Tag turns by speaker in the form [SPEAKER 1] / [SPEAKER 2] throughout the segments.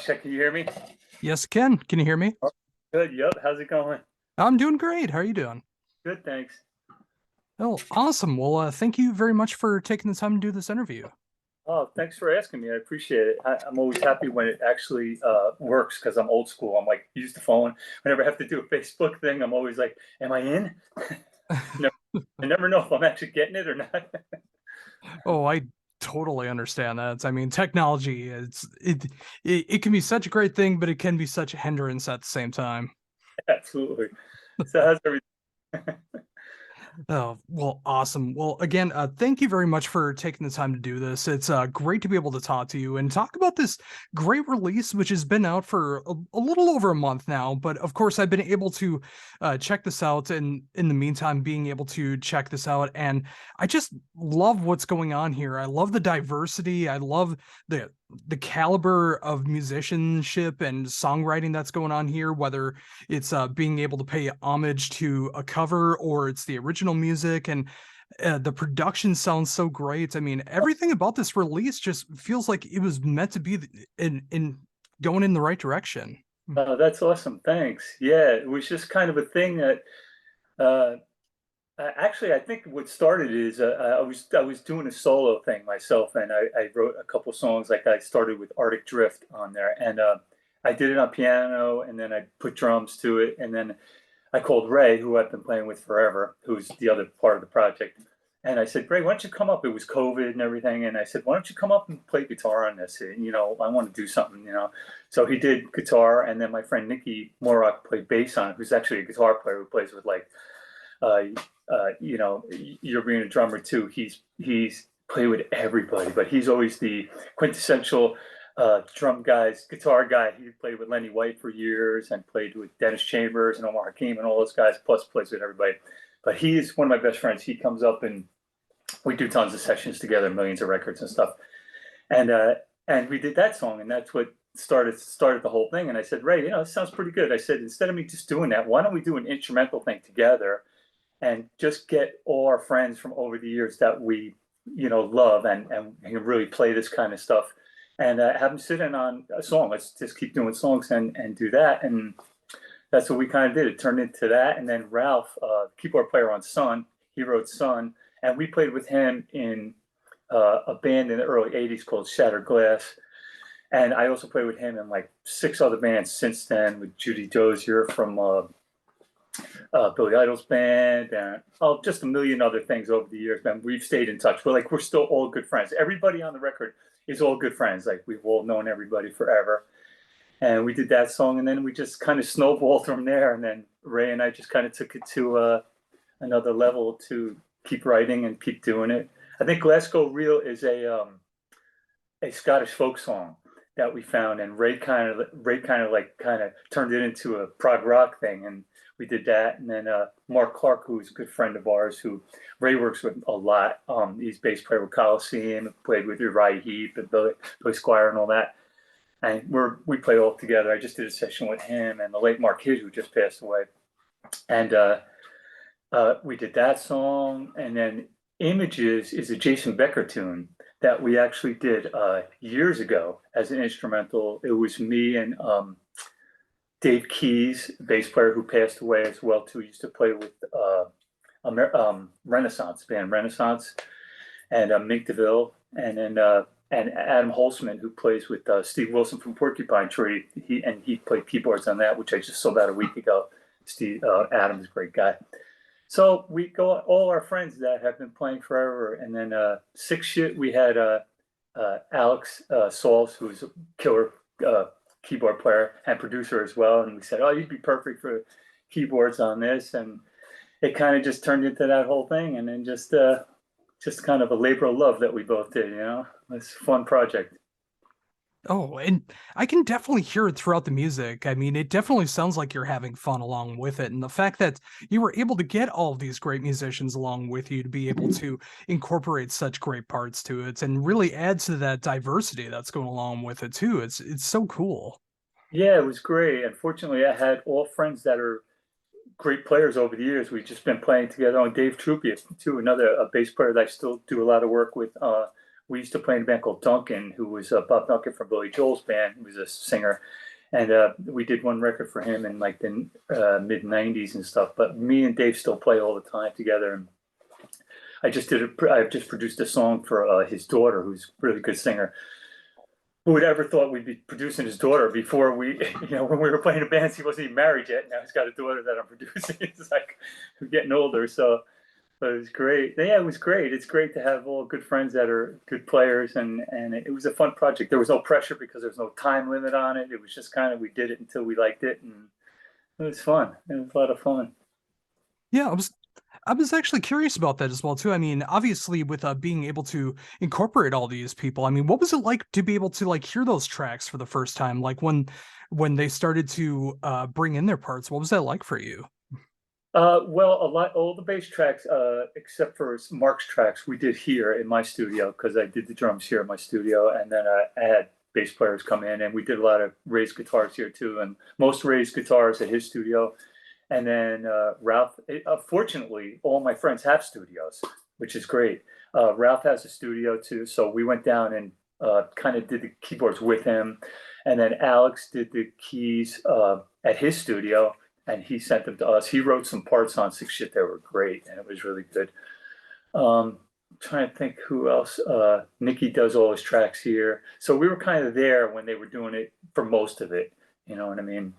[SPEAKER 1] Can you hear me?
[SPEAKER 2] Yes, Ken. Can you hear me?
[SPEAKER 1] Oh, good. Yep. How's it going?
[SPEAKER 2] I'm doing great. How are you doing?
[SPEAKER 1] Good, thanks.
[SPEAKER 2] Oh, awesome. Well, thank you very much for taking the time to do this interview.
[SPEAKER 1] Oh, thanks for asking me. I appreciate it. I'm always happy when it actually works because I'm old school. I'm like, use the phone. Whenever I have to do a Facebook thing, I'm always like, am I in? Never, I never know if I'm actually getting it or not.
[SPEAKER 2] Oh, I totally understand that. I mean, technology it can be such a great thing, but it can be such a hindrance at the same time.
[SPEAKER 1] Absolutely. So how's everything?
[SPEAKER 2] Oh, well, awesome. Well, again, thank you very much for taking the time to do this. It's great to be able to talk to you and talk about this great release, which has been out for a little over a month now. But of course, I've been able to check this out, and in the meantime, being able to check this out, and I just love what's going on here. I love the diversity. I love the caliber of musicianship and songwriting that's going on here, whether it's being able to pay homage to a cover or it's the original music, and the production sounds so great. I mean, everything about this release just feels like it was meant to be in going in the right direction.
[SPEAKER 1] Oh, that's awesome. Thanks. Yeah, it was just kind of a thing that uh, actually, I think what started is I was doing a solo thing myself, and I wrote a couple songs. Like I started with Arctic Drift on there, and I did it on piano, and then I put drums to it, and then I called Ray, who I've been playing with forever, who's the other part of the project, and I said, Ray, why don't you come up? It was COVID and everything, and I said, why don't you come up and play guitar on this? And, I want to do something, So he did guitar, and then my friend Nikki Morrock played bass on it, who's actually a guitar player who plays with like uh, you're being a drummer too. He's played with everybody, but he's always the quintessential guitar guy. He played with Lenny White for years and played with Dennis Chambers and Omar Hakim and all those guys. Plus, plays with everybody. But he's one of my best friends. He comes up and we do tons of sessions together, millions of records and stuff. And and we did that song, and that's what started the whole thing. And I said, Ray, it sounds pretty good. I said, instead of me just doing that, why don't we do an instrumental thing together? And just get all our friends from over the years that we, love and can really play this kind of stuff and have them sit in on a song. Let's just keep doing songs and do that. And that's what we kind of did. It turned into that. And then Ralph, keyboard player on Sun, he wrote Sun. And we played with him in a band in the early 80s called Shattered Glass. And I also played with him in like 6 other bands since then with Judy Dozier from Billy Idol's band, and just a million other things over the years. Man, we've stayed in touch. We're still all good friends. Everybody on the record is all good friends. Like we've all known everybody forever. And we did that song, and then we just kind of snowballed from there. And then Ray and I just kind of took it to another level to keep writing and keep doing it. I think Glasgow Reel is a Scottish folk song that we found, and Ray kind of turned it into a prog rock thing, and we did that. And then Mark Clark, who's a good friend of ours, who Ray works with a lot. He's bass player with Coliseum, played with Uriah Heep and Billy Squire and all that. And we play all together. I just did a session with him and the late Mark Hidd, who just passed away. And we did that song. And then Images is a Jason Becker tune that we actually did years ago as an instrumental. It was me and Dave Keys, bass player who passed away as well too. He used to play with Renaissance band Renaissance and Mink DeVille, and then and Adam Holzman, who plays with Steve Wilson from Porcupine Tree. He played keyboards on that, which I just saw about a week ago. Adam's a great guy. So we go all our friends that have been playing forever, and then we had Alex Sauls, who's a killer keyboard player and producer as well, and we said, "Oh, you'd be perfect for keyboards on this," and it kind of just turned into that whole thing, and then just kind of a labor of love that we both did. It's a fun project.
[SPEAKER 2] Oh, and I can definitely hear it throughout the music. I mean, it definitely sounds like you're having fun along with it. And the fact that you were able to get all of these great musicians along with you to be able to incorporate such great parts to it and really adds to that diversity that's going along with it too. It's so cool.
[SPEAKER 1] Yeah, it was great. Unfortunately, I had all friends that are great players over the years. We've just been playing together. On Dave Truppius too, another bass player that I still do a lot of work with we used to play in a band called Duncan, who was Bob Duncan from Billy Joel's band. He was a singer, and we did one record for him in like the mid '90s and stuff. But me and Dave still play all the time together. And I just produced a song for his daughter, who's a really good singer. Who would ever thought we'd be producing his daughter before we, when we were playing in bands, he wasn't even married yet. Now he's got a daughter that I'm producing. It's like we're getting older, so. But it was great. Yeah, it was great. It's great to have all good friends that are good players, and it was a fun project. There was no pressure because there was no time limit on it. It was just kind of we did it until we liked it, and it was fun. It was a lot of fun.
[SPEAKER 2] Yeah, I was actually curious about that as well too. I mean, obviously with being able to incorporate all these people, I mean, what was it like to be able to like hear those tracks for the first time? Like when they started to bring in their parts, what was that like for you?
[SPEAKER 1] Well, all the bass tracks, except for Mark's tracks, we did here in my studio because I did the drums here in my studio, and then I had bass players come in, and we did a lot of raised guitars here too, and most raised guitars at his studio. And then Ralph, fortunately, all my friends have studios, which is great. Ralph has a studio too, so we went down and kind of did the keyboards with him, and then Alex did the keys at his studio and he sent them to us. He wrote some parts on Six Shit that were great, and it was really good. Trying to think who else. Nikki does all his tracks here, so we were kind of there when they were doing it for most of it. You know what I mean?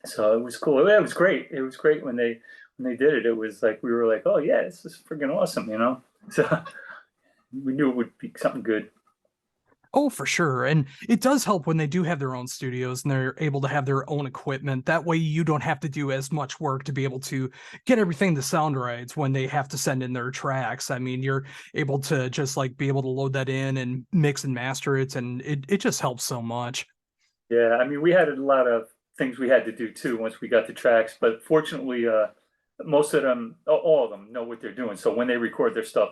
[SPEAKER 1] So it was cool. It was great. It was great when they did it. It was like we were like, oh yeah, this is freaking awesome, you know. So we knew it would be something good.
[SPEAKER 2] Oh, for sure. And it does help when they do have their own studios and they're able to have their own equipment. That way you don't have to do as much work to be able to get everything to sound right when they have to send in their tracks. I mean, you're able to just like be able to load that in and mix and master it, and it just helps so much.
[SPEAKER 1] Yeah, I mean, we had a lot of things we had to do too once we got the tracks, but fortunately, most of them, all of them, know what they're doing. So when they record their stuff,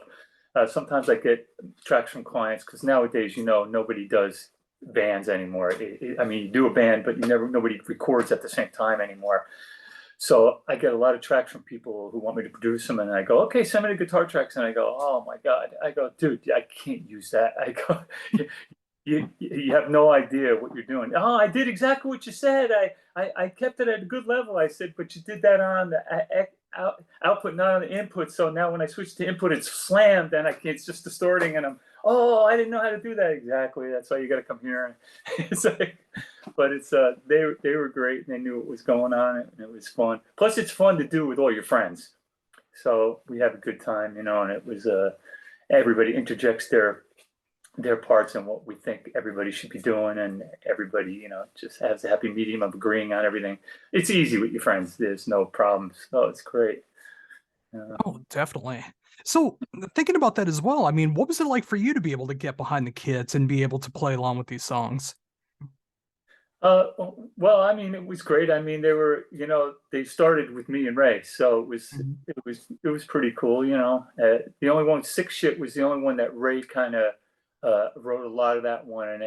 [SPEAKER 1] sometimes I get tracks from clients because nowadays, nobody does bands anymore. I mean, you do a band, but nobody records at the same time anymore. So I get a lot of tracks from people who want me to produce them, and I go, okay, send me the guitar tracks, and I go, oh my God, I go, dude, I can't use that. I go, you have no idea what you're doing. Oh, I did exactly what you said. I kept it at a good level. I said, but you did that on the output, not on the input. So now when I switch to input, it's slammed, and it's just distorting. And I didn't know how to do that exactly. That's why you got to come here. It's like, but they were great, and they knew what was going on, and it was fun. Plus, it's fun to do with all your friends. So we have a good time, and it was everybody interjects their parts and what we think everybody should be doing, and everybody just has a happy medium of agreeing on everything. It's easy with your friends. There's no problems. So it's great.
[SPEAKER 2] Oh, definitely. So thinking about that as well, I mean, what was it like for you to be able to get behind the kids and be able to play along with these songs?
[SPEAKER 1] uh well, I mean, it was great. I mean, they started with me and Ray, so
[SPEAKER 2] Mhm.
[SPEAKER 1] it was pretty cool. The only one, Six Shit, was the only one that Ray kind of wrote a lot of that one, and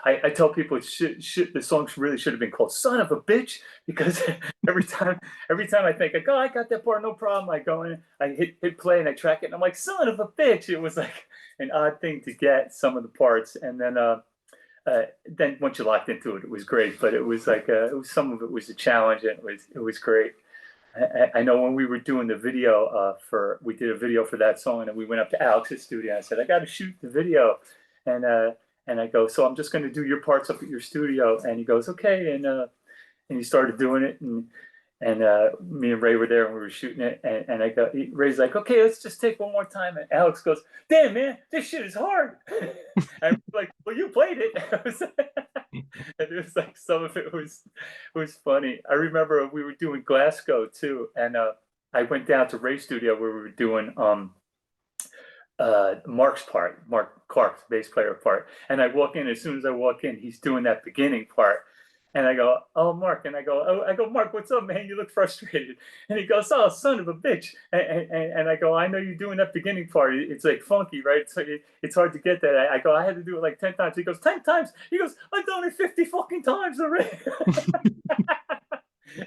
[SPEAKER 1] I tell people the song really should have been called "Son of a Bitch" because every time I think like, oh, I got that part, no problem, I go in, I hit play, and I track it, and I'm like, "Son of a bitch." It was like an odd thing to get some of the parts, and then once you locked into it, it was great. But it was like some of it was a challenge, and it was great. I know when we were doing the video we did a video for that song, and we went up to Alex's studio. And I said, I got to shoot the video, and I go, so I'm just going to do your parts up at your studio. And he goes, okay, and he started doing it, and me and Ray were there and we were shooting it, and Ray's like, okay, let's just take one more time, and Alex goes, damn man, this shit is hard. And I'm like, well, you played it. And it was like some of it was funny. I remember we were doing Glasgow too, and I went down to Ray's studio where we were doing Mark's part, Mark Clark's bass player part. And I walk in, as soon as I walk in, he's doing that beginning part. And I go, oh, Mark. And I go, Mark, what's up, man? You look frustrated. And he goes, oh, son of a bitch. And I go, I know you're doing that beginning part. It's like funky, right? So it's hard to get that. I go, I had to do it like 10 times. He goes, 10 times? He goes, I've done it 50 fucking times already.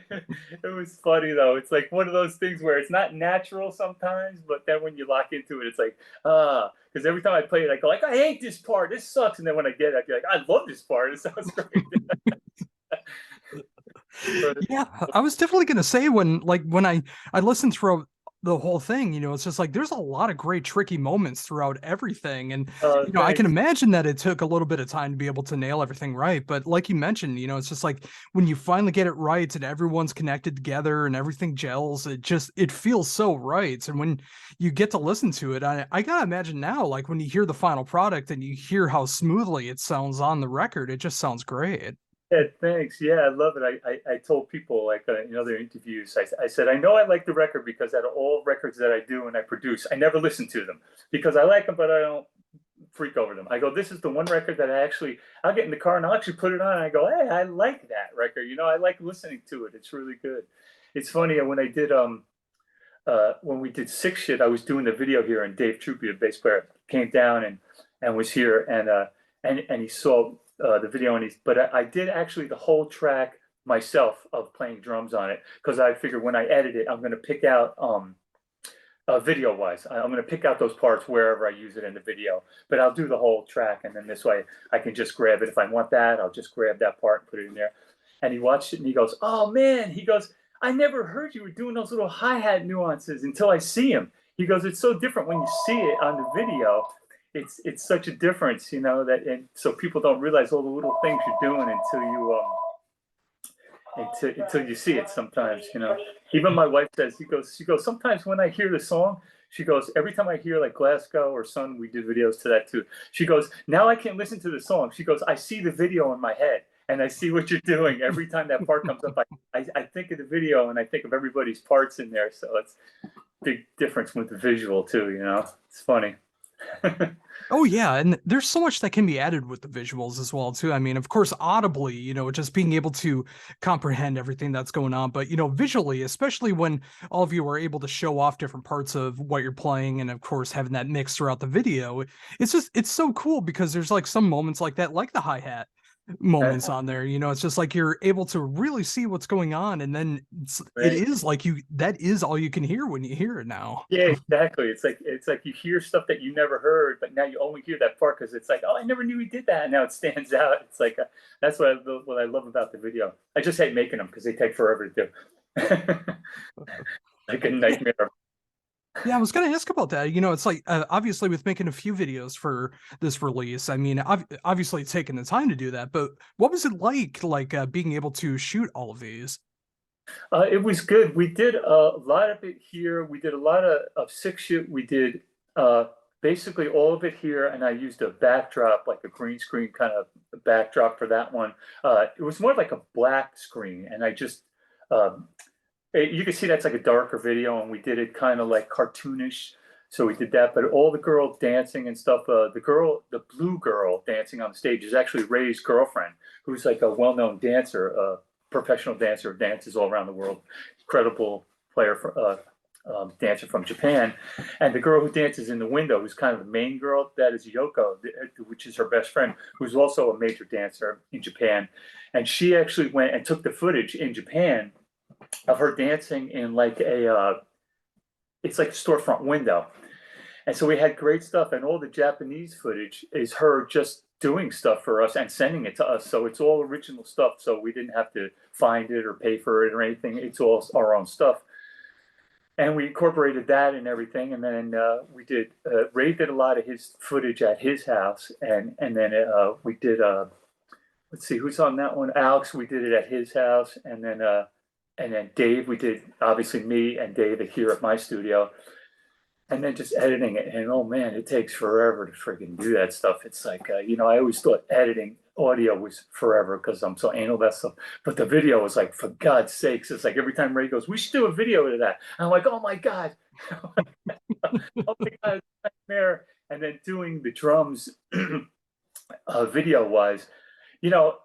[SPEAKER 1] It was funny though. It's like one of those things where it's not natural sometimes, but then when you lock into it, it's like, because every time I play it, I go like, I hate this part. This sucks. And then when I get it, I be like, I love this part. It sounds great. But
[SPEAKER 2] Yeah, I was definitely gonna say when I listened through the whole thing, it's just like there's a lot of great tricky moments throughout everything, and I can
[SPEAKER 1] thanks.
[SPEAKER 2] imagine that it took a little bit of time to be able to nail everything right. But like you mentioned, it's just like when you finally get it right and everyone's connected together and everything gels, it feels so right. And when you get to listen to it, I gotta imagine now, like when you hear the final product and you hear how smoothly it sounds on the record, it just sounds great.
[SPEAKER 1] Yeah, thanks. Yeah, I love it. I told people like in other interviews, I said, I know I like the record because out of all records that I do and I produce, I never listen to them because I like them, but I don't freak over them. I go, this is the one record that I'll get in the car and I'll actually put it on. And I go, hey, I like that record. I like listening to it. It's really good. It's funny when I did when we did Sick Shit, I was doing the video here, and Dave Truppi, a bass player, came down and was here, and he saw the video, but I did actually the whole track myself of playing drums on it because I figured when I edit it, I'm going to pick out video wise, I'm going to pick out those parts wherever I use it in the video, but I'll do the whole track, and then this way I can just grab it if I want that. I'll just grab that part and put it in there. And he watched it and he goes, "Oh man," he goes, "I never heard you were doing those little hi-hat nuances until I see him." He goes, "It's so different when you see it on the video. It's such a difference, that, and so people don't realize all the little things you're doing until you see it sometimes. Even my wife says, she goes, sometimes when I hear the song, she goes, every time I hear like Glasgow or Sun, we did videos to that too. She goes, now I can't listen to the song. She goes, I see the video in my head and I see what you're doing. Every time that part comes up, I think of the video and I think of everybody's parts in there. So it's a big difference with the visual too. It's funny.
[SPEAKER 2] Oh yeah, and there's so much that can be added with the visuals as well too. I mean, of course, audibly, just being able to comprehend everything that's going on, but visually, especially when all of you are able to show off different parts of what you're playing, and of course, having that mix throughout the video, it's so cool because there's like some moments like that, like the hi-hat moments on there. It's just like you're able to really see what's going on, and then it
[SPEAKER 1] Right.
[SPEAKER 2] is like that is all you can hear when you hear it now.
[SPEAKER 1] Yeah, exactly. It's like you hear stuff that you never heard, but now you only hear that part because it's like, oh, I never knew he did that. And now it stands out. It's like that's what I love about the video. I just hate making them because they take forever to do. Like a
[SPEAKER 2] Yeah,
[SPEAKER 1] nightmare.
[SPEAKER 2] Yeah, I was gonna ask about that. It's like obviously with making a few videos for this release. I mean, obviously taking the time to do that, but what was it like being able to shoot all of these?
[SPEAKER 1] It was good. We did a lot of it here. We did a lot of Sick Shit. We did uh, basically all of it here, and I used a backdrop, like a green screen kind of backdrop for that one. It was more like a black screen, and I just you can see that's like a darker video, and we did it kind of like cartoonish. So we did that, but all the girl dancing and stuff. The blue girl dancing on the stage is actually Ray's girlfriend, who's like a well-known dancer, professional dancer, dances all around the world, incredible player, dancer from Japan. And the girl who dances in the window, who's kind of the main girl, that is Yoko, which is her best friend, who's also a major dancer in Japan. And she actually went and took the footage in Japan of her dancing in like it's like a storefront window. And so we had great stuff, and all the Japanese footage is her just doing stuff for us and sending it to us. So it's all original stuff. So we didn't have to find it or pay for it or anything. It's all our own stuff. And we incorporated that and everything. And then we did, Ray did a lot of his footage at his house. And then we did, let's see, who's on that one? Alex, we did it at his house. And then Dave, we did obviously me and Dave here at my studio, and then just editing it. And oh man, it takes forever to freaking do that stuff. It's like, I always thought editing audio was forever because I'm so anal about stuff. But the video was like, for God's sakes, it's like every time Ray goes, we should do a video of that. And I'm like, oh my God. Oh my God, nightmare. And then doing the drums video wise, you know,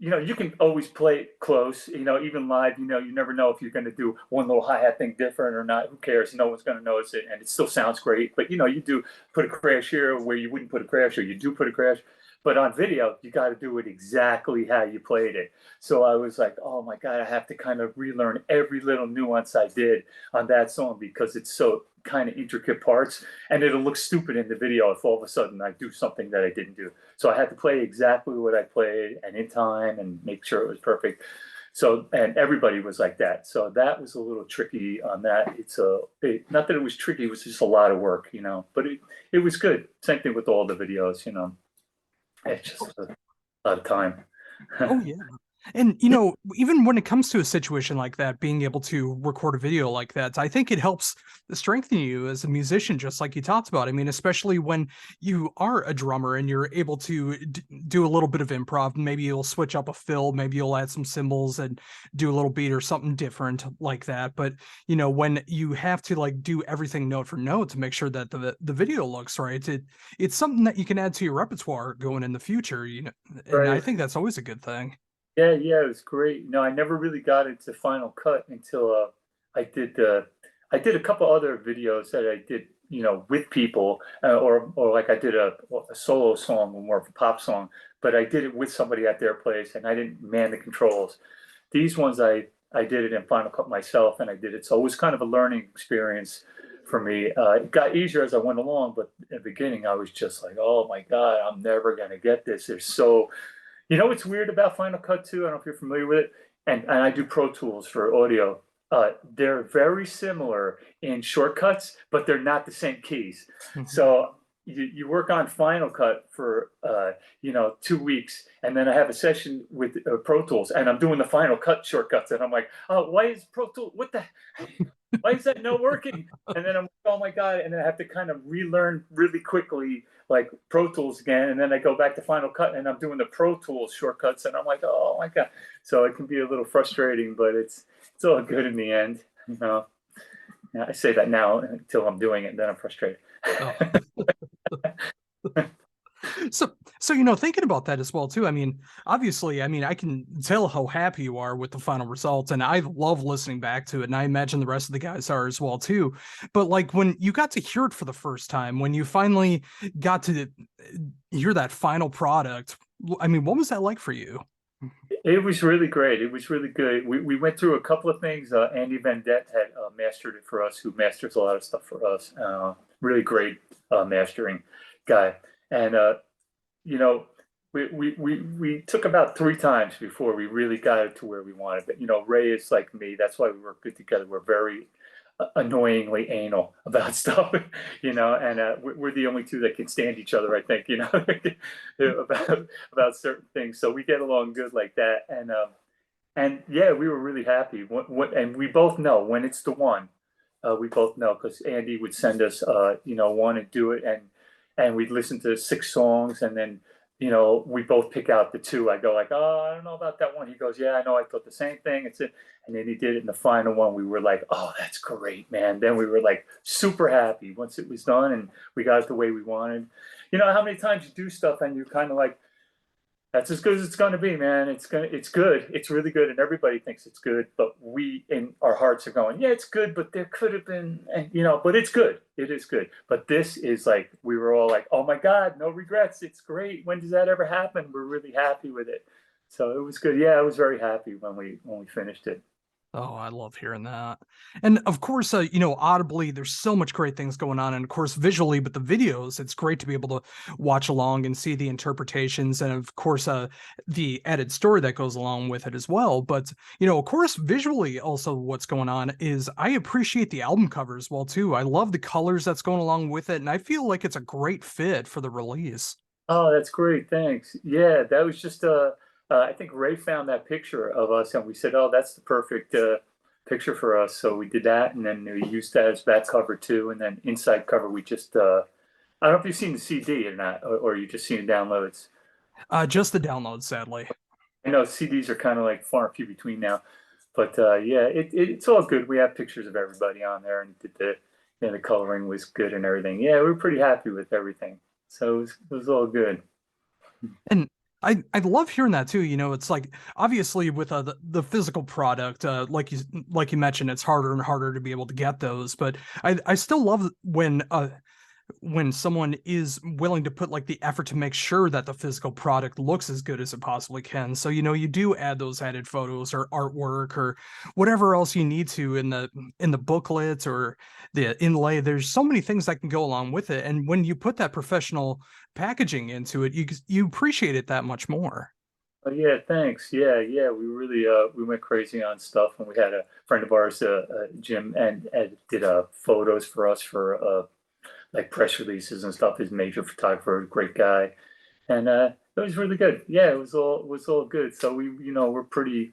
[SPEAKER 1] you can always play it close, even live, you never know if you're going to do one little hi-hat thing different or not. Who cares? No one's going to notice it and it still sounds great. But, you do put a crash here where you wouldn't put a crash, or you do put a crash. but on video, you got to do it exactly how you played it. So I was like, oh my God, I have to kind of relearn every little nuance I did on that song because it's so kind of intricate parts, and it'll look stupid in the video if all of a sudden I do something that I didn't do. So I had to play exactly what I played and in time and make sure it was perfect. So, and everybody was like that. So that was a little tricky on that. Not that it was tricky, it was just a lot of work, but it was good. Same thing with all the videos, it's just a lot of time.
[SPEAKER 2] Oh yeah. And even when it comes to a situation like that, being able to record a video like that, I think it helps strengthen you as a musician, just like you talked about. I mean, especially when you are a drummer and you're able to do a little bit of improv. Maybe you'll switch up a fill, maybe you'll add some cymbals and do a little beat or something different like that. But when you have to like do everything note for note to make sure that the video looks right, it's something that you can add to your repertoire going in the future. And I
[SPEAKER 1] Right.
[SPEAKER 2] think that's always a good thing.
[SPEAKER 1] Yeah, yeah, it was great. No, I never really got into Final Cut until I did I did a couple other videos that I did, with people, or like I did a solo song, more of a pop song, but I did it with somebody at their place, and I didn't man the controls. These ones I did it in Final Cut myself, and I did it, so it was kind of a learning experience for me. It got easier as I went along, but in the beginning I was just like, oh my God, I'm never gonna get this. They're so what's weird about Final Cut too? I don't know if you're familiar with it, and I do Pro Tools for audio. They're very similar in shortcuts, but they're not the same keys.
[SPEAKER 2] Mhm.
[SPEAKER 1] So you work on Final Cut for 2 weeks, and then I have a session with Pro Tools, and I'm doing the Final Cut shortcuts, and I'm like, oh, why is Pro Tools? What the? Why is that not working? And then I'm like, oh my God. And then I have to kind of relearn really quickly, like Pro Tools again. And then I go back to Final Cut and I'm doing the Pro Tools shortcuts. And I'm like, oh my God. So it can be a little frustrating, but it's all good in the end. Yeah, I say that now until I'm doing it, and then I'm frustrated.
[SPEAKER 2] Oh. So thinking about that as well too. I mean, obviously, I mean, I can tell how happy you are with the final results, and I love listening back to it, and I imagine the rest of the guys are as well too. But like when you got to hear it for the first time, when you finally got to hear that final product, I mean, what was that like for you?
[SPEAKER 1] It was really great. It was really good. We went through a couple of things. Andy Vendette had mastered it for us, who masters a lot of stuff for us. Really great mastering guy. And you know, we took about 3 times before we really got it to where we wanted it. Ray is like me. That's why we work good together. We're very annoyingly anal about stuff, and we're the only two that can stand each other, I think, about certain things. So we get along good like that. And yeah, we were really happy. And we both know when it's the one. We both know because Andy would send us, one and do it, and we'd listen to 6 songs, and then we both pick out the two. I go like, oh, I don't know about that one. He goes, yeah, I know. I thought the same thing. It's it. And then he did it in the final one. We were like, oh, that's great, man. Then we were like super happy once it was done and we got it the way we wanted. You know how many times you do stuff and you're kind of like, that's as good as it's going to be, man. It's good. It's really good, and everybody thinks it's good. But we, in our hearts, are going, yeah, it's good, but there could have been, but it's good. It is good. But this is like we were all like, oh my God, no regrets. It's great. When does that ever happen? We're really happy with it. So it was good. Yeah, I was very happy when we finished it.
[SPEAKER 2] Oh, I love hearing that. And of course, audibly, there's so much great things going on. And of course, visually, but the videos, it's great to be able to watch along and see the interpretations. And of course, the added story that goes along with it as well. But, of course, visually, also what's going on is I appreciate the album cover as well, too. I love the colors that's going along with it. And I feel like it's a great fit for the release.
[SPEAKER 1] Oh, that's great. Thanks. Yeah, that was just I think Ray found that picture of us and we said, oh, that's the perfect picture for us. So we did that, and then we used that as back cover too. And then inside cover, we just I don't know if you've seen the CD or not, or you just seen the downloads.
[SPEAKER 2] Just the download, sadly.
[SPEAKER 1] I know CDs are kind of like far and few between now, but yeah, it's all good. We have pictures of everybody on there, and did the coloring was good and everything. Yeah, we were pretty happy with everything. So it was all good.
[SPEAKER 2] And I love hearing that too. It's like obviously with the physical product, like you mentioned, it's harder and harder to be able to get those. But I still love when when someone is willing to put like the effort to make sure that the physical product looks as good as it possibly can. So, you do add those added photos or artwork or whatever else you need to in the booklets or the inlay. There's so many things that can go along with it. And when you put that professional packaging into it, you appreciate it that much more.
[SPEAKER 1] Oh yeah, thanks. Yeah, yeah. We really we went crazy on stuff, and we had a friend of ours, Jim, and did photos for us for like press releases and stuff. His major photographer, great guy, and it was really good. Yeah, it was all good. So we're pretty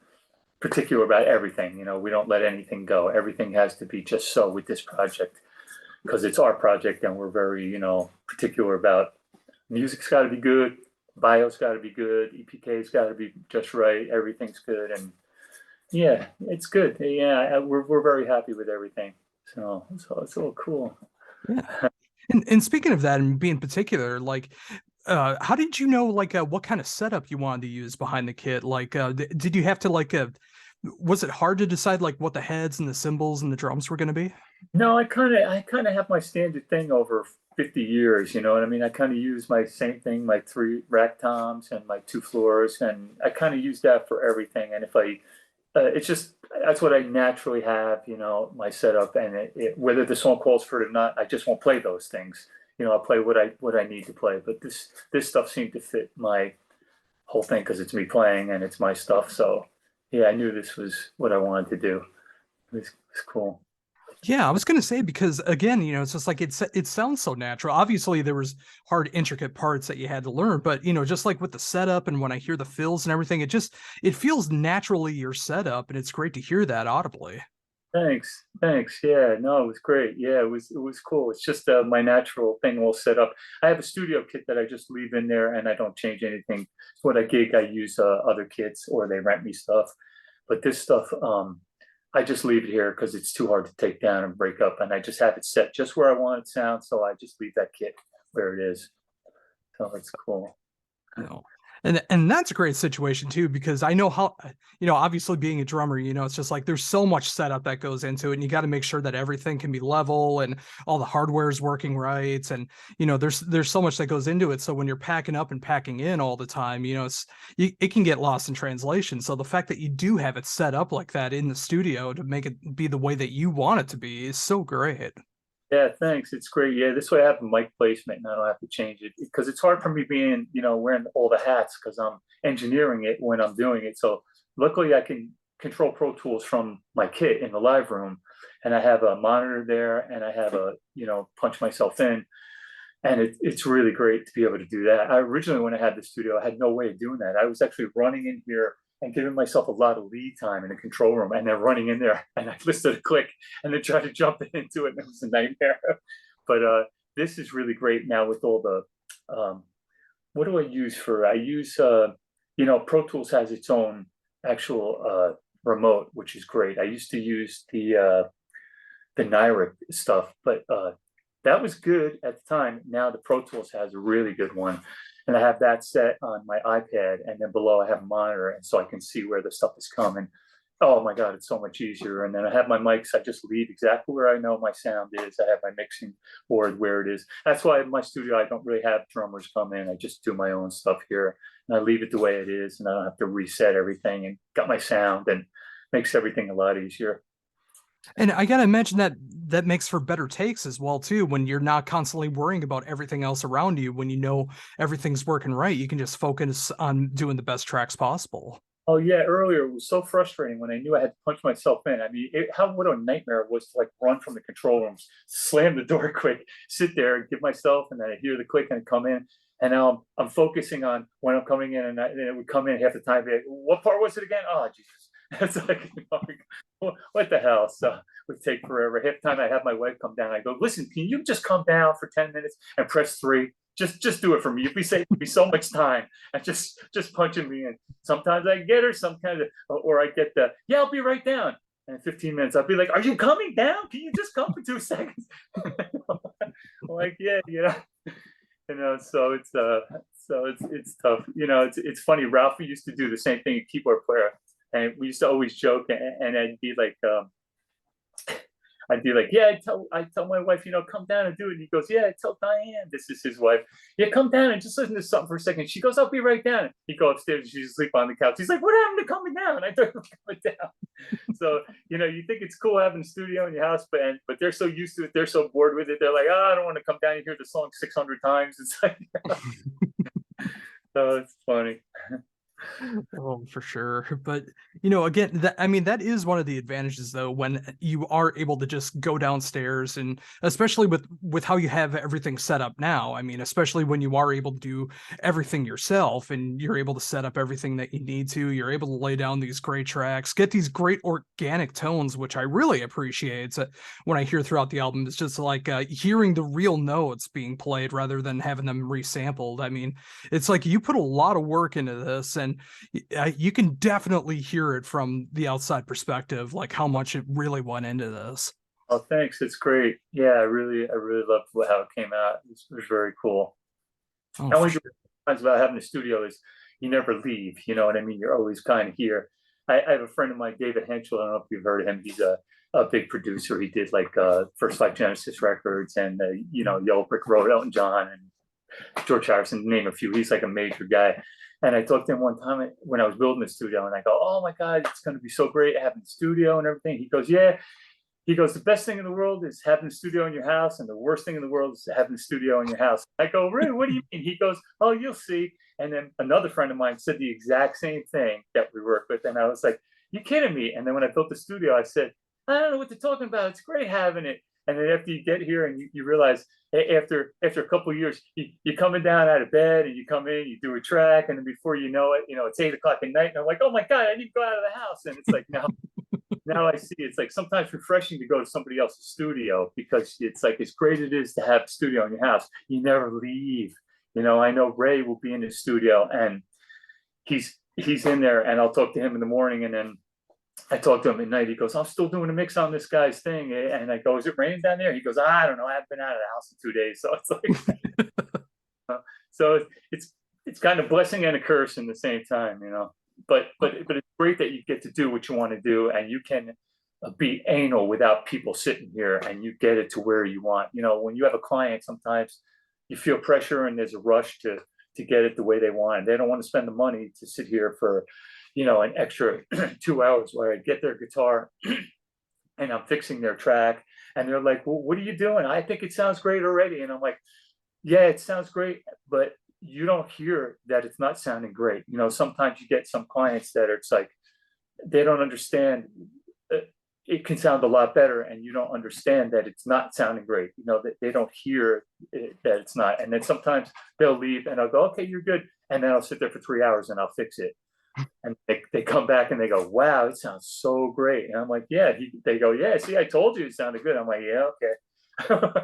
[SPEAKER 1] particular about everything. We don't let anything go. Everything has to be just so with this project because it's our project, and we're very particular about music's got to be good, bio's got to be good, EPK's got to be just right. Everything's good, and yeah, it's good. Yeah, we're very happy with everything. So it's all cool.
[SPEAKER 2] Yeah. And speaking of that and being particular, like how did you know like what kind of setup you wanted to use behind the kit? Like did you have to like was it hard to decide like what the heads and the cymbals and the drums were going to be?
[SPEAKER 1] No, I kind of have my standard thing over 50 years, you know what I mean? I kind of use my same thing, my three rack toms and my two floors, and I kind of use that for everything. And if I it's just that's what I naturally have, my setup, and whether the song calls for it or not, I just won't play those things. I'll play what I need to play. But this stuff seemed to fit my whole thing because it's me playing and it's my stuff. So yeah, I knew this was what I wanted to do. It's cool.
[SPEAKER 2] Yeah, I was gonna say because again, it's just like it sounds so natural. Obviously, there was hard, intricate parts that you had to learn, but just like with the setup and when I hear the fills and everything, it feels naturally your setup, and it's great to hear that audibly.
[SPEAKER 1] Thanks, thanks. Yeah, no, it was great. Yeah, it was cool. It's just my natural thing all set up. I have a studio kit that I just leave in there, and I don't change anything. When I gig, I use other kits or they rent me stuff. But this stuff, I just leave it here because it's too hard to take down and break up, and I just have it set just where I want it to sound. So I just leave that kit where it is. So it's cool.
[SPEAKER 2] No. And that's a great situation too, because I know how, obviously being a drummer, it's just like there's so much setup that goes into it, and you got to make sure that everything can be level and all the hardware is working right. And there's so much that goes into it. So when you're packing up and packing in all the time, it can get lost in translation. So the fact that you do have it set up like that in the studio to make it be the way that you want it to be is so great.
[SPEAKER 1] Yeah, thanks. It's great. Yeah, this way I have a mic placement and I don't have to change it because it's hard for me being, wearing all the hats because I'm engineering it when I'm doing it. So luckily I can control Pro Tools from my kit in the live room, and I have a monitor there and I have a, punch myself in, and it's really great to be able to do that. I originally, when I had the studio, I had no way of doing that. I was actually running in here and giving myself a lot of lead time in the control room, and then running in there, and I listed a click, and then try to jump into it, and it was a nightmare. But this is really great now with all the what do I use for? I use Pro Tools has its own actual remote, which is great. I used to use the Nyric stuff, but that was good at the time. Now the Pro Tools has a really good one, and I have that set on my iPad, and then below I have a monitor, and so I can see where the stuff is coming. Oh my God, it's so much easier. And then I have my mics. I just leave exactly where I know my sound is. I have my mixing board where it is. That's why in my studio I don't really have drummers come in. I just do my own stuff here, and I leave it the way it is, and I don't have to reset everything, and got my sound, and makes everything a lot easier.
[SPEAKER 2] And I gotta imagine that that makes for better takes as well too, when you're not constantly worrying about everything else around you. When you know everything's working right, you can just focus on doing the best tracks possible.
[SPEAKER 1] Oh yeah, earlier it was so frustrating when I knew I had to punch myself in. I mean, what a nightmare it was to like run from the control room, slam the door quick, sit there, and give myself, and then I hear the click and I come in, and now I'm focusing on when I'm coming in, and it would come in half the time. Be like, what part was it again? Oh Jesus, it's like, what the hell? So it would take forever. Half the time I have my wife come down. I go, listen, can you just come down for 10 minutes and press three? Just do it for me. You'd be saving me so much time, and just punching me in. Sometimes I get her, some kind of, or I get the, yeah, I'll be right down. And in 15 minutes, I'll be like, are you coming down? Can you just come for 2 seconds? Like, yeah, so it's tough. It's funny. Ralphie used to do the same thing, a keyboard player, and we used to always joke, and I'd be like, I'd be like, yeah, I tell my wife, come down and do it. And he goes, yeah, tell Diane, this is his wife. Yeah, come down and just listen to something for a second. She goes, I'll be right down. He go upstairs and she's asleep on the couch. He's like, what happened to coming down? I thought you were coming down. So, you think it's cool having a studio in your house, but they're so used to it, they're so bored with it. They're like, oh, I don't want to come down and hear the song 600 times. It's like, so it's funny.
[SPEAKER 2] Oh, for sure. But again, that is one of the advantages though, when you are able to just go downstairs, and especially with how you have everything set up now. I mean, especially when you are able to do everything yourself and you're able to set up everything that you need to, you're able to lay down these great tracks, get these great organic tones, which I really appreciate. So when I hear throughout the album, it's just like hearing the real notes being played rather than having them resampled. I mean, it's like you put a lot of work into this, and you can definitely hear it from the outside perspective, like how much it really went into this.
[SPEAKER 1] Oh, thanks. It's great. Yeah, I really loved how it came out. It was very cool.
[SPEAKER 2] Oh,
[SPEAKER 1] And
[SPEAKER 2] for
[SPEAKER 1] one of
[SPEAKER 2] sure.
[SPEAKER 1] the times about having a studio is you never leave. You know what I mean? You're always kind of here. I have a friend of mine, David Henschel. I don't know if you've heard of him. He's a big producer. He did like first five Genesis records and Yellow Brick Road, Elton John, and George Harrison, to name a few. He's like a major guy. And I talked to him one time when I was building the studio, and I go, "Oh my God, it's going to be so great having the studio and everything." He goes, "Yeah." He goes, "The best thing in the world is having a studio in your house, and the worst thing in the world is having a studio in your house." I go, "Really? What do you mean?" He goes, "Oh, you'll see." And then another friend of mine said the exact same thing that we work with, and I was like, "You kidding me?" And then when I built the studio, I said, "I don't know what they're talking about. It's great having it." And then after you get here and you realize after a couple of years, you're coming down out of bed and you come in, you do a track, and then before you know it, it's 8 o'clock at night, and I'm like, "Oh my God, I need to go out of the house." And it's like now I see it's like sometimes refreshing to go to somebody else's studio, because it's like as great it is to have a studio in your house, you never leave. I know Ray will be in his studio and he's in there, and I'll talk to him in the morning, and then I talk to him at night. He goes, "I'm still doing a mix on this guy's thing." And I go, "Is it raining down there?" He goes, "I don't know. I haven't been out of the house in 2 days." So it's like, so it's kind of blessing and a curse in the same time. But it's great that you get to do what you want to do, and you can be anal without people sitting here, and you get it to where you want. When you have a client, sometimes you feel pressure and there's a rush to get it the way they want. They don't want to spend the money to sit here for an extra 2 hours where I get their guitar and I'm fixing their track, and they're like, "Well, what are you doing? I think it sounds great already." And I'm like, "Yeah, it sounds great, but you don't hear that it's not sounding great." Sometimes you get some clients that it's like they don't understand. It can sound a lot better, and you don't understand that it's not sounding great. That they don't hear that it's not. And then sometimes they'll leave, and I'll go, "Okay, you're good," and then I'll sit there for 3 hours and I'll fix it. And they come back and they go, "Wow, it sounds so great." And I'm like, "Yeah." They go, "Yeah, see, I told you it sounded good." I'm like, "Yeah, okay."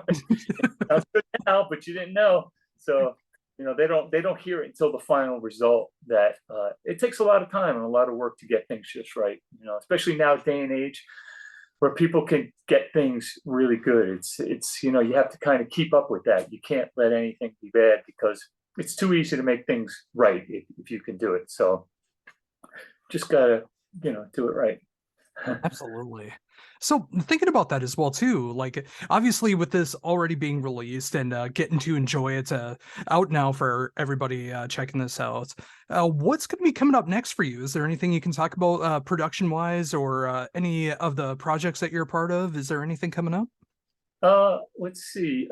[SPEAKER 1] It sounds good now, but you didn't know. So they don't hear it until the final result. That it takes a lot of time and a lot of work to get things just right. Especially now, day and age, where people can get things really good. It's you have to kind of keep up with that. You can't let anything be bad, because it's too easy to make things right if you can do it. So just gotta do it right.
[SPEAKER 2] Absolutely. So thinking about that as well too, like obviously with this already being released and getting to enjoy it out now for everybody checking this out, what's going to be coming up next for you? Is there anything you can talk about production wise, or any of the projects that you're a part of? Is there anything coming up?
[SPEAKER 1] Let's see.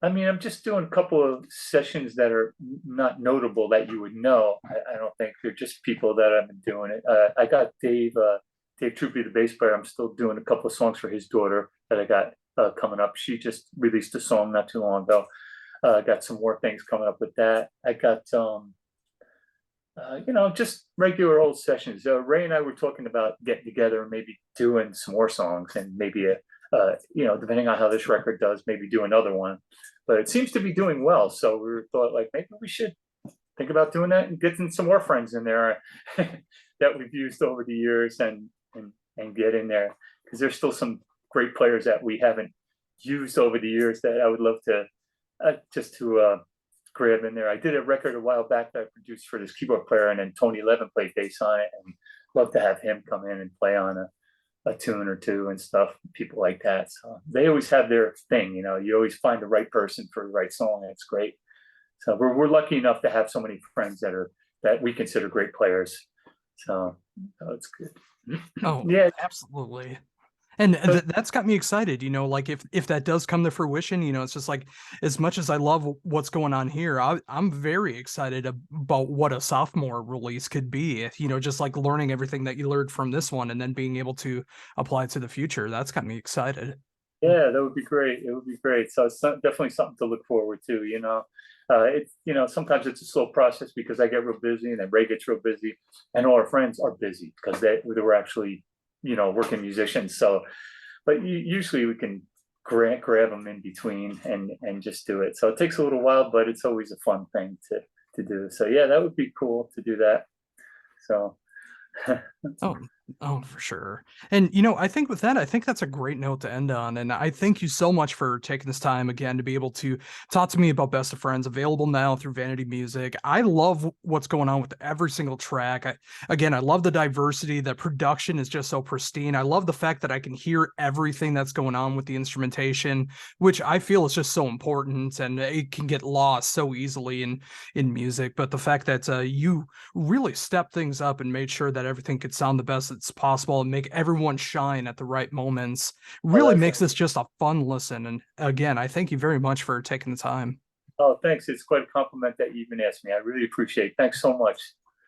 [SPEAKER 1] I mean, I'm just doing a couple of sessions that are not notable that you would know. I don't think they're just people that I've been doing it. I got Dave Troopy, the bass player. I'm still doing a couple of songs for his daughter that I got coming up. She just released a song not too long ago. Got some more things coming up with that. I got just regular old sessions. Ray and I were talking about getting together and maybe doing some more songs, and maybe depending on how this record does, maybe do another one. But it seems to be doing well, so we thought like maybe we should think about doing that and getting some more friends in there that we've used over the years, and get in there, because there's still some great players that we haven't used over the years that I would love to just to grab in there. I did a record a while back that I produced for this keyboard player, and then Tony Levin played bass on it, and love to have him come in and play on a tune or two and stuff, people like that. So they always have their thing, you know, you always find the right person for the right song, and it's great. So we're lucky enough to have so many friends that we consider great players. So it's good.
[SPEAKER 2] Oh,
[SPEAKER 1] Yeah.
[SPEAKER 2] absolutely. And
[SPEAKER 1] So
[SPEAKER 2] that's got me excited, like if that does come to fruition, it's just like as much as I love what's going on here, I'm very excited about what a sophomore release could be. Just like learning everything that you learned from this one and then being able to apply it to the future. That's got me excited.
[SPEAKER 1] yeah, that would be great. It would be great. So it's definitely something to look forward to. It's sometimes it's a slow process because I get real busy and then Ray gets real busy, and all our friends are busy because they were actually working musicians. So, but usually we can grab them in between and just do it. So it takes a little while, but it's always a fun thing to do. So yeah, that would be cool to do that. So.
[SPEAKER 2] Oh, oh, for sure. And I think with that, I think that's a great note to end on. And I thank you so much for taking this time again to be able to talk to me about Best of Friends, available now through Vanity Music. I love what's going on with every single track. I love the diversity. The production is just so pristine. I love the fact that I can hear everything that's going on with the instrumentation, which I feel is just so important, and it can get lost so easily in music. But the fact that you really stepped things up and made sure that everything could sound the best it's possible and make everyone shine at the right moments
[SPEAKER 1] Oh,
[SPEAKER 2] really
[SPEAKER 1] that's
[SPEAKER 2] makes this just a fun listen. And again, I thank you very much for taking the time.
[SPEAKER 1] oh, thanks. It's quite a compliment that you even asked me. I really appreciate it. Thanks so much.